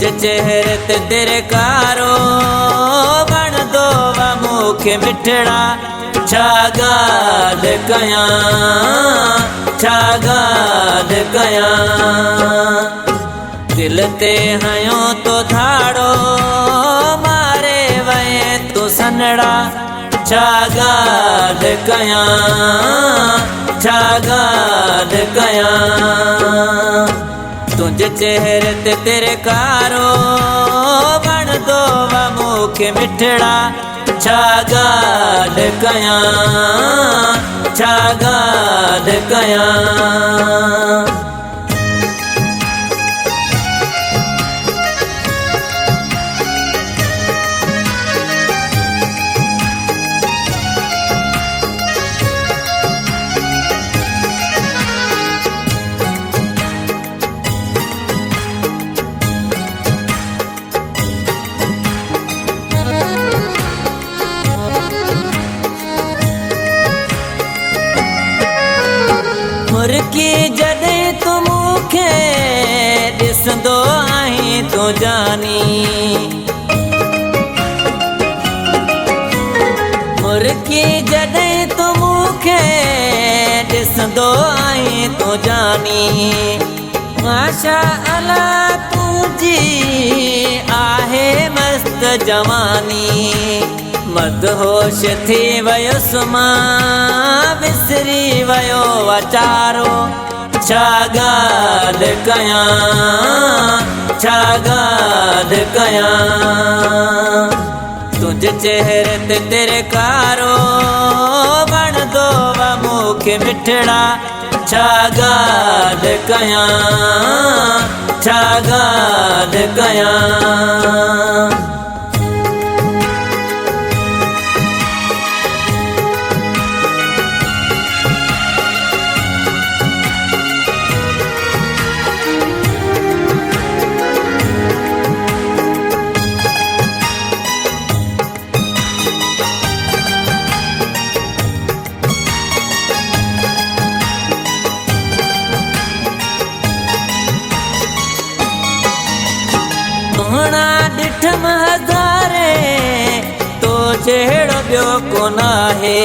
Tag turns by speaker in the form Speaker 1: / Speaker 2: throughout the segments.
Speaker 1: तुझे चेहरे ते तेरे कारो बण दो वा मुखे मिठड़ा छा गाल कया छा गाल कया दिल ते हयो तो धाड़ो मारे वए तू सनड़ा छा गाल कया छा गाल कया तुझे चेहरे ते तेरे कारो बण दो वा मुखे मिठड़ा छा गाल कया छा गाल कया मुर्की जॾे तू मुखे ॾिसंदो आहीं तू जानी मुर्की जॾे तू मुखे ॾिसंदो आहीं तू जानी माशा अल्लाह तुंहिंजी आहे मस्त जवानी मदहोश थी वयुसि मां विसरी वयो वीचारो छा गाल कया छा गाल कया तुझे चेहरे ते तेरे कारो बण दो वा मुखे मिठड़ा छा गाल कया छा गाल कया ॾिठम हज़ारे तो जहिड़ो ॿियो कोन आहे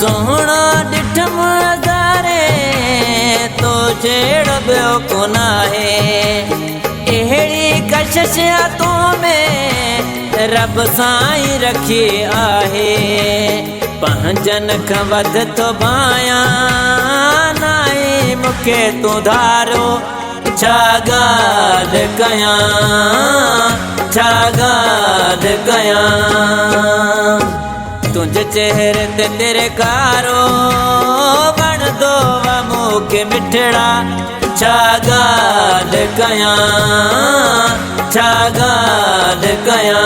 Speaker 1: सोहणो ॾिठम हज़ारे तो जहिड़ो ॿियो कोन आहे अहिड़ी कशिश तो में रब साईं रखी आहे पंहिंजनि खां वध तो बाया नाई मुखे तू धारो छा गाल कया छा गाल कया तुझे चेहरे ते तेरे कारो बण दो वा मुखे मिठड़ा छा गाल कया छा गाल कया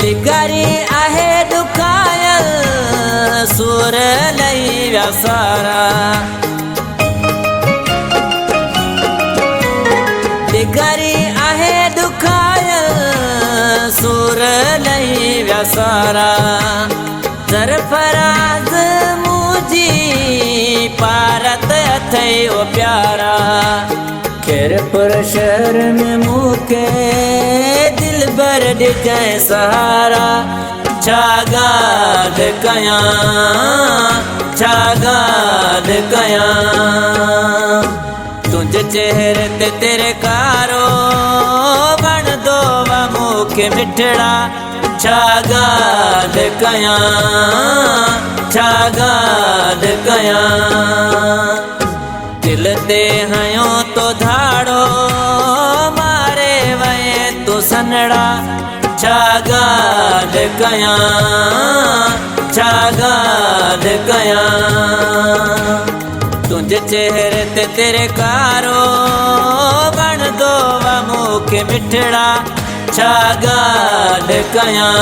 Speaker 1: लिगारी आहे दुखायल सुर लई विया सारा लिगारी आहे दुखायल सुर लई विया सारा सरफराज मुंहिंजी पारत अथई ओ प्यारा खैरपुर शहर में मुखे दिल भर ॾिजांइ सहारा छा गाल कया छा गाल कया तुझे चेहरे ते तेरे कारो बण दो वा मुखे मिठड़ा छा गाल कया छा गाल कया दिल ते हयो तो धाड़ो मारे वए तू सनड़ा छा गाल कया छा गाल कया तुझे चेहरे ते तेरे कारो बन दो वा मुखे मिठड़ा छा गाल कयां